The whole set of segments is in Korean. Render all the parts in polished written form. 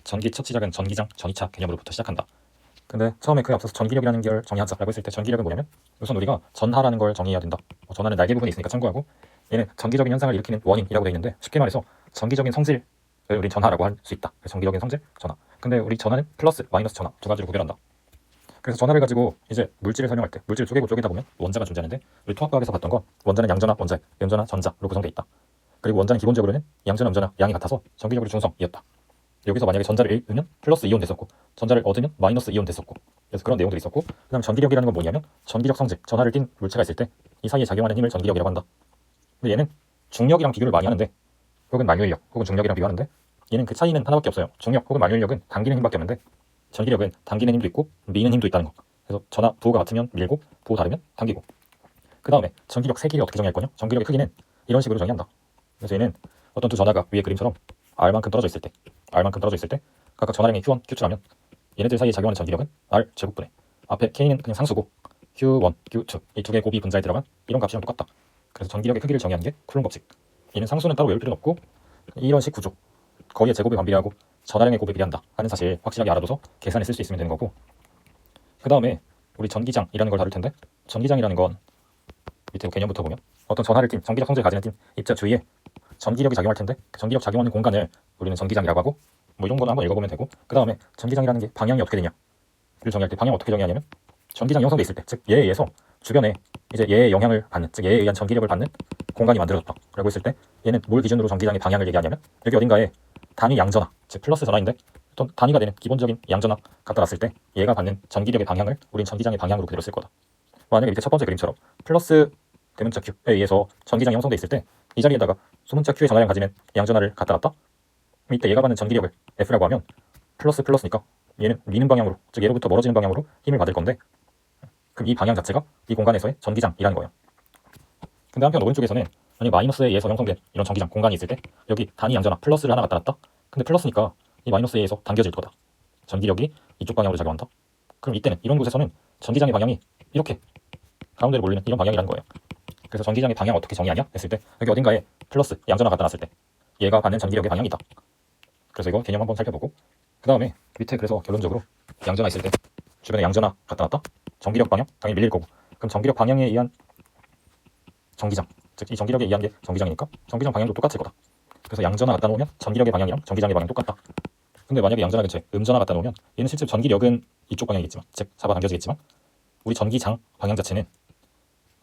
전기 첫 시작은 전기장, 전이차 개념으로부터 시작한다. 근데 처음에 그에 앞서서 전기력이라는 걸 정의하자라고 했을 때 전기력은 뭐냐면 우선 우리가 전하라는 걸 정의해야 된다. 전하는 날개 부분이 있으니까 참고하고 얘는 전기적인 현상을 일으키는 원인이라고 되어 있는데 쉽게 말해서 전기적인 성질을 우리 전하라고 할 수 있다. 전기적인 성질, 전하. 근데 우리 전하는 플러스, 마이너스 전하 두 가지로 구별한다. 그래서 전하를 가지고 이제 물질을 설명할 때 물질을 쪼개다 보면 원자가 존재하는데 우리 통합과학에서 봤던 건 원자는 양전하, 원자, 연전하, 전자로 구성되어 있다. 그리고 원자는 기본적으로는 양전하, 음전하, 양이 같아서 전기력으로 중성이었다. 여기서 만약에 전자를 잃으면 플러스 이온 됐었고 전자를 얻으면 마이너스 이온 됐었고 그래서 그런 내용들이 있었고 그 다음 전기력이라는 건 뭐냐면 전기적 성질, 전하를 띤 물체가 있을 때 이 사이에 작용하는 힘을 전기력이라고 한다. 근데 얘는 중력이랑 비교를 많이 하는데 혹은 만유인력 혹은 중력이랑 비교하는데 얘는 그 차이는 하나밖에 없어요. 중력 혹은 만유인력은 당기는 힘밖에 없는데 전기력은 당기는 힘도 있고 미는 힘도 있다는 거. 그래서 전하 부호가 같으면 밀고 부호 다르면 당기고 그 다음에 전기력 세기를 어떻게 정의할 거냐? 전기력의 크기는 이런 식으로 정의한다. 그래서 얘는 어떤 두 전하가 위에 그림처럼 R만큼 떨어져 있을 때 각각 전하량이 Q1, Q2라면 얘네들 사이에 작용하는 전기력은 R 제곱분의 앞에 K는 그냥 상수고 Q1, Q2 이 두 개의 곱이 분자에 들어간 이런 값이랑 똑같다. 그래서 전기력의 크기를 정의하는 게 쿨롬 법칙. 얘는 상수는 따로 외울 필요는 없고 이런 식 구조 거리의 제곱에 반비례하고 전하량의 곱에 비례한다 하는 사실 확실하게 알아둬서 계산에 쓸 수 있으면 되는 거고 그 다음에 우리 전기장이라는 걸 다룰 텐데 전기장이라는 건 밑에 개념부터 보면 어떤 전하를 띤 전기적 성질을 가지는 띤 입자 주위에 전기력이 작용할 텐데 그 전기력 작용하는 공간을 우리는 전기장이라고 하고 뭐 이런 거는 한번 읽어보면 되고 그 다음에 전기장이라는 게 방향이 어떻게 되냐 를 정의할 때 방향 어떻게 정의하냐면 전기장이 형성돼 있을 때 즉 얘에 의해서 주변에 이제 얘의 영향을 받는 즉 얘에 의한 전기력을 받는 공간이 만들어졌다 라고 했을 때 얘는 뭘 기준으로 전기장의 방향을 얘기하냐면 여기 어딘가에 단위 양전하 즉 플러스 전하인데 어떤 단위가 되는 기본적인 양전하 갖다 놨을 때 얘가 받는 전기력의 방향을 우린 전기장의 방향으로 그대로 쓸 거다. 만약에 밑에 첫 번째 그림처럼 플러스 대문자 Q에 의해서 전기장이 형성돼 있을 때 이 자리에다가 소문자 Q의 전하량 가지는 양전하를 갖다 놨다. 이때 얘가 받는 전기력을 F라고 하면 플러스니까 얘는 미는 방향으로 즉 얘로부터 멀어지는 방향으로 힘을 받을 건데 그럼 이 방향 자체가 이 공간에서의 전기장이라는 거예요. 근데 한편 오른쪽에서는 만약 마이너스에 의해서 형성된 이런 전기장 공간이 있을 때 여기 단위 양전하 플러스를 하나 갖다 놨다. 근데 플러스니까 이 마이너스에 의해서 당겨질 거다. 전기력이 이쪽 방향으로 작용한다. 그럼 이때는 이런 곳에서는 전기장의 방향이 이렇게 가운데로 몰리는 이런 방향이라는 거예요. 그래서 전기장의 방향 어떻게 정의하냐 했을 때 여기 어딘가에 플러스 양전하 갖다 놨을 때 얘가 받는 전기력의 방향이다. 그래서 이거 개념 한번 살펴보고 그 다음에 밑에 그래서 결론적으로 양전하 있을 때 주변에 양전하 갖다 놨다. 전기력 방향 당연히 밀릴 거고 그럼 전기력 방향에 의한 전기장 즉 이 전기력에 의한 게 전기장이니까 전기장 방향도 똑같을 거다. 그래서 양전하 갖다 놓으면 전기력의 방향이랑 전기장의 방향 똑같다. 근데 만약에 양전하 근처에 음전하 갖다 놓으면 얘는 실제 전기력은 이쪽 방향이겠지만 즉 잡아당겨지겠지만 우리 전기장 방향 자체는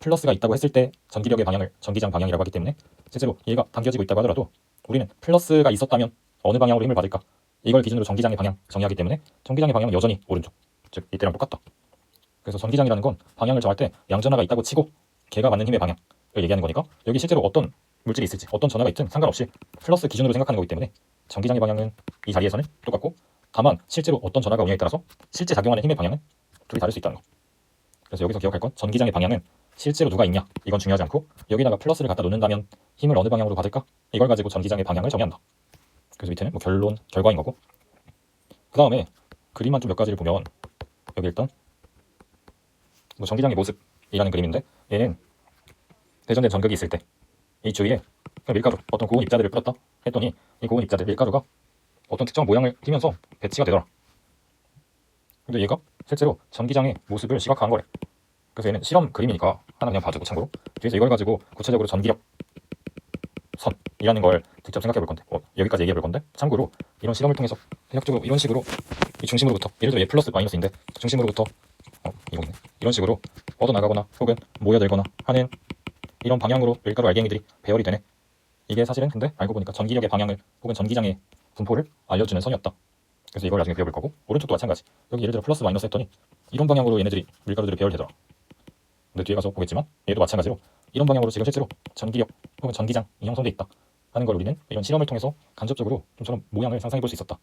플러스가 있다고 했을 때 전기력의 방향을 전기장 방향이라고 하기 때문에 실제로 얘가 당겨지고 있다고 하더라도 우리는 플러스가 있었다면 어느 방향으로 힘을 받을까 이걸 기준으로 전기장의 방향 정의하기 때문에 전기장의 방향은 여전히 오른쪽 즉 이때랑 똑같다. 그래서 전기장이라는 건 방향을 정할 때 양전하가 있다고 치고 걔가 받는 힘의 방향을 얘기하는 거니까 여기 실제로 어떤 물질이 있을지 어떤 전하가 있든 상관없이 플러스 기준으로 생각하는 거기 때문에 전기장의 방향은 이 자리에서는 똑같고 다만 실제로 어떤 전하가 오냐에 따라서 실제 작용하는 힘의 방향은 둘이 다를 수 있다는 거. 그래서 여기서 기억할 건 전기장의 방향은 실제로 누가 있냐 이건 중요하지 않고 여기다가 플러스를 갖다 놓는다면 힘을 어느 방향으로 받을까 이걸 가지고 전기장의 방향을 정의한다. 그래서 밑에는 뭐 결과인 거고 그 다음에 그림만 좀 몇 가지를 보면 여기 일단 뭐 전기장의 모습이라는 그림인데 얘는 대전된 전극이 있을 때 이 주위에 밀가루 어떤 고온 입자들을 뿌렸다 했더니 이 고온 입자들 밀가루가 어떤 특정한 모양을 띠면서 배치가 되더라. 근데 얘가 실제로 전기장의 모습을 시각화한 거래. 그래서 얘는 실험 그림이니까 하나 그냥 봐주고 참고로 뒤에서 이걸 가지고 구체적으로 전기력 선이라는 걸 직접 생각해 볼 건데 여기까지 얘기해 볼 건데 참고로 이런 실험을 통해서 대략적으로 이런 식으로 이 중심으로부터 예를 들어 얘 플러스 마이너스인데 중심으로부터 이거네 이런 식으로 뻗어나가거나 혹은 모여들거나 하는 이런 방향으로 밀가루 알갱이들이 배열이 되네. 이게 사실은 근데 알고 보니까 전기력의 방향을 혹은 전기장의 분포를 알려주는 선이었다. 그래서 이걸 나중에 배워볼 거고 오른쪽도 마찬가지 여기 예를 들어 플러스 마이너스 했더니 이런 방향으로 얘네들이 밀가루들이 배열되더라. 근데 뒤에 가서 보겠지만 얘도 마찬가지로 이런 방향으로 지금 실제로 전기력 혹은 전기장이 형성돼 있다 하는 걸 우리는 이런 실험을 통해서 간접적으로 좀처럼 모양을 상상해 볼 수 있었다.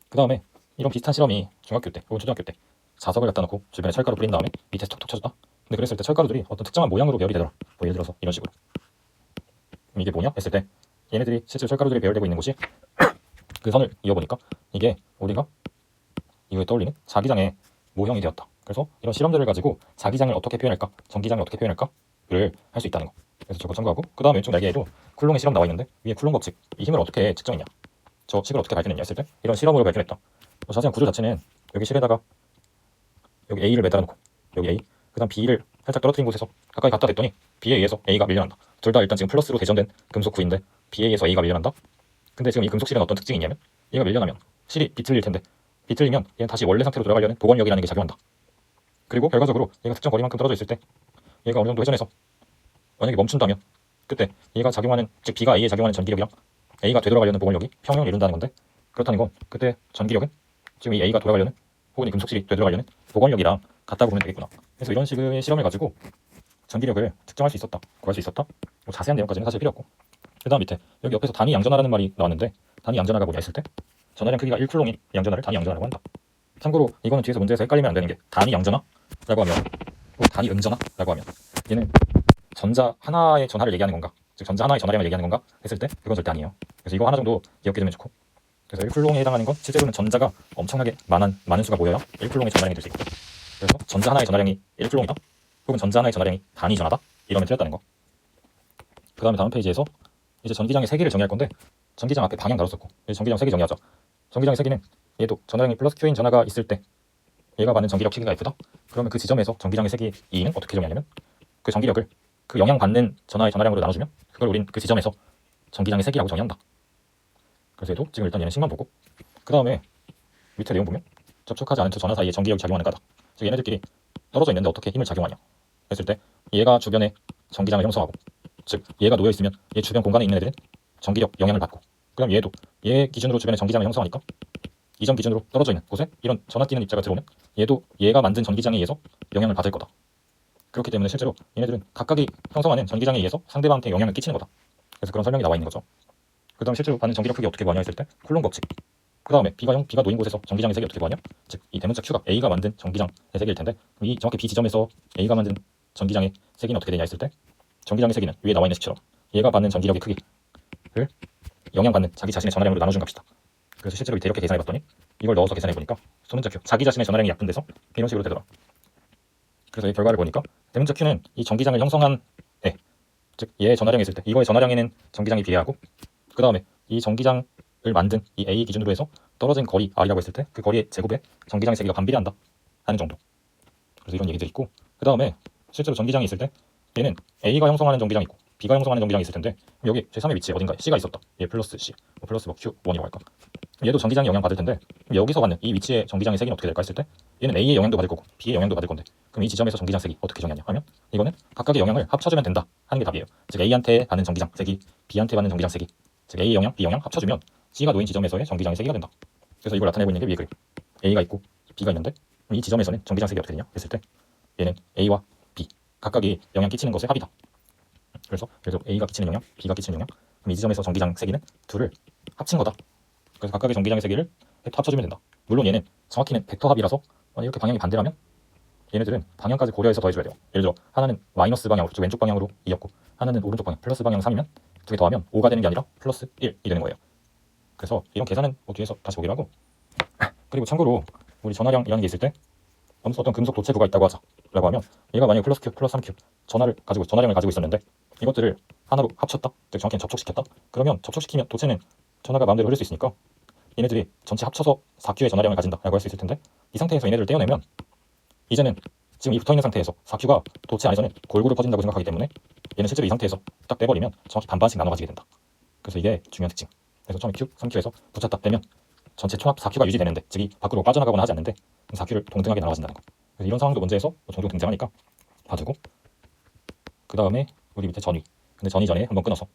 그 다음에 이런 비슷한 실험이 중학교 때 혹은 초등학교 때 자석을 갖다 놓고 주변에 철가루 뿌린 다음에 밑에 톡톡 쳐줬다. 근데 그랬을 때 철가루들이 어떤 특정한 모양으로 배열이 되더라. 뭐 예를 들어서 이런 식으로 이게 뭐냐 했을 때 얘네들이 실제로 철가루들이 배열되고 있는 곳이 그 선을 이어보니까 이게 우리가 이후에 떠올리는 자기장의 모형이 되었다. 그래서 이런 실험들을 가지고 자기장을 어떻게 표현할까 전기장을 어떻게 표현할까를 할 수 있다는 거. 그래서 그래서 저거 참고하고, 그 다음에 왼쪽 날개에도 쿨롱의 실험 나와 있는데 위에 쿨롱 법칙, 이 힘을 어떻게 측정했냐, 저 식을 어떻게 발견했냐 했을 때 이런 실험으로 발견했다. 자세한 구조 자체는 여기 실에다가 여기 A를 매달아 놓고 여기 A, 그 다음 B를 살짝 떨어뜨린 곳에서 가까이 갖다 댔더니 B에 의해서 A가 밀려난다. 둘 다 일단 지금 플러스로 대전된 금속 구인데 B에 의해서 A가 밀려난다. 근데 지금 이 금속 실은 어떤 특징이 있냐면, 얘가 밀려나면 실이 비틀릴 텐데, 비틀리면 얘는 다시 원래 상태로 돌아가려는 복원력이라는 게 작용한다. 그리고 결과적으로 얘가 특정 거리만큼 떨어져 있을 때 얘가 어느 정도 회전해서 만약에 멈춘다면 그때 얘가 작용하는, 즉 B가 A에 작용하는 전기력이랑 A가 되돌아가려는 복원력이 평형을 이룬다는 건데, 그렇다는 건 그때 전기력은 지금 이 A가 돌아가려는 혹은 이 금속실이 되돌아가려는 복원력이랑 같다고 보면 되겠구나. 그래서 이런 식의 실험을 가지고 전기력을 측정할 수 있었다, 구할 수 있었다. 뭐 자세한 내용까지는 사실 필요 없고, 그 다음 밑에 여기 옆에서 단위 양전하라는 말이 나왔는데, 단위 양전하가 뭐냐 했을 때 전하량 크기가 1쿨롱인 양전하를 단위 양전하라고 한다. 참고로 이거는 뒤에서 문제에서 헷갈리면 안 되는 게, 단위 양전하라고 하면 혹은 단위 음전하라고 하면 얘는 전자 하나의 전하를 얘기하는 건가, 즉 전자 하나의 전하량을 얘기하는 건가 했을 때 그건 절대 아니에요. 그래서 이거 하나 정도 기억해두면 좋고, 그래서 1쿨롱에 해당하는 건 실제로는 전자가 엄청나게 많은 수가 모여야 1쿨롱의 전하량이 될 수 있고, 그래서 전자 하나의 전하량이 1쿨롱이다 혹은 전자 하나의 전하량이 단위 전하다 이러면 틀렸다는 거. 그 다음에 다음 페이지에서 이제 전기장의 세기를 정의할 건데, 전기장 앞에 방향 다뤘었고 이제 전기장 세기 정의하자. 전기장의 세기는 얘도 전하량이 플러스 Q인 전하가 있을 때 얘가 받는 전기력 크기가 F다. 그러면 그 지점에서 전기장의 세기 E는 어떻게 정의하냐면, 그 전기력을 그 영향받는 전하의 전하량으로 나눠주면 그걸 우린 그 지점에서 전기장의 세기라고 정의한다. 그래서 얘도 지금 일단 얘는 식만 보고, 그 다음에 밑에 내용 보면 접촉하지 않은 두 전하 사이에 전기력이 작용하는 까닭, 즉 얘네들끼리 떨어져 있는데 어떻게 힘을 작용하냐 했을 때 얘가 주변에 전기장을 형성하고, 즉 얘가 놓여있으면 얘 주변 공간에 있는 애들은 전기력 영향을 받고, 그럼 얘도 얘 기준으로 주변에 전기장을 형성하니까 이 점 기준으로 떨어져 있는 곳에 이런 전하 뛰는 입자가 들어오면 얘도 얘가 만든 전기장에 의해서 영향을 받을 거다. 그렇기 때문에 실제로 얘네들은 각각이 형성하는 전기장에 의해서 상대방한테 영향을 끼치는 거다. 그래서 그런 설명이 나와 있는 거죠. 그 다음에 실제로 받는 전기력 크기 어떻게 구하냐 했을 때 쿨롱 법칙, 그 다음에 B가 놓인 곳에서 전기장의 색이 어떻게 구하냐, 즉 이 대문자 Q가 A가 만든 전기장의 색일 텐데, 이 정확히 B 지점에서 A가 만든 전기장의 색이 어떻게 되냐 했을 때 전기장의 세기는 위에 나와 있는 식처럼 얘가 받는 전기력의 크기를 영향받는 자기 자신의 전하량으로 나눠준 값이다. 그래서 실제로 이렇게 계산해봤더니 이걸 넣어서 계산해보니까 소문자 Q, 자기 자신의 전하량이 약분돼서 이런 식으로 되더라. 그래서 이 결과를 보니까 대문자 Q는 이 전기장을 형성한 애, 즉 얘의 전하량이 있을 때 이거의 전하량에는 전기장이 비례하고, 그 다음에 이 전기장을 만든 이 A 기준으로 해서 떨어진 거리 R이라고 했을 때 그 거리의 제곱에 전기장의 세기가 반비례한다 하는 정도. 그래서 이런 얘기들이 있고, 그 다음에 실제로 전기장이 있을 때 얘는 A가 형성하는 전기장이 있고 B가 형성하는 전기장이 있을 텐데, 여기 제3의 위치에 어딘가에 C가 있었다. 얘 플러스 C, 플러스 Q1이라고 할까. 얘도 전기장에 영향받을 텐데, 여기서 받는 이 위치의 전기장의 색이 어떻게 될까 했을 때 얘는 A의 영향도 받을 거고 B의 영향도 받을 건데, 그럼 이 지점에서 전기장 색이 어떻게 정하냐 하면 이거는 각각의 영향을 합쳐주면 된다 하는 게 답이에요. 즉 A한테 받는 전기장 색이 B한테 받는 전기장 색이, 즉 A 영향, B 영향 합쳐주면 C가 놓인 지점에서의 전기장의 색이가 된다. 그래서 이걸 나타내고 있는 게 위에 그림. A가 있고 B가 있는데 이 지점에서는 전기장 색이 어떻게 되냐 했을 때 얘는 A와 B 각각이 영향 끼치는 것의 합이다. 그래서 A가 끼치는 영향, B가 끼치는 영향, 그럼 이 지점에서 전기장 세기는 둘을 합친 거다. 그래서 각각의 전기장의 세기를 합쳐주면 된다. 물론 얘는 정확히는 벡터 합이라서 이렇게 방향이 반대라면 얘네들은 방향까지 고려해서 더해줘야 돼요. 예를 들어 하나는 마이너스 방향으로, 즉 왼쪽 방향으로 2였고 하나는 오른쪽 방향 플러스 방향 3이면 두 개 더하면 5가 되는 게 아니라 플러스 1이 되는 거예요. 그래서 이런 계산은 뭐 뒤에서 다시 보기로 하고, 그리고 참고로 우리 전하량이라는 게 있을 때 어떤 금속 도체구가 있다고 하자라고 하면 얘가 만약에 플러스 Q, 플러스 3Q 전하량을 가지고 있었는데 이것들을 하나로 합쳤다, 즉 정확히는 접촉시켰다. 그러면 접촉시키면 도체는 전하가 마음대로 흐를 수 있으니까 얘네들이 전체 합쳐서 4Q의 전하량을 가진다라고 할 수 있을 텐데, 이 상태에서 얘네들을 떼어내면 이제는 지금 이 붙어있는 상태에서 4Q가 도체 안에서는 골고루 퍼진다고 생각하기 때문에 얘는 실제로 이 상태에서 딱 떼버리면 정확히 반반씩 나눠 가지게 된다. 그래서 이게 중요한 특징. 그래서 처음에 Q, 3Q에서 붙였다 떼면 전체 총합 4Q가 유지되는데, 즉 이 밖으로 빠져나가거나 하지 않는데 4Q를 동등하게 나눠 가진다는 거. 그래서 이런 상황도 문제에서 종종 등장하니까 봐두고, 그 다음에 우리 밑에 전위. 근데 전위 전에 한번 끊어서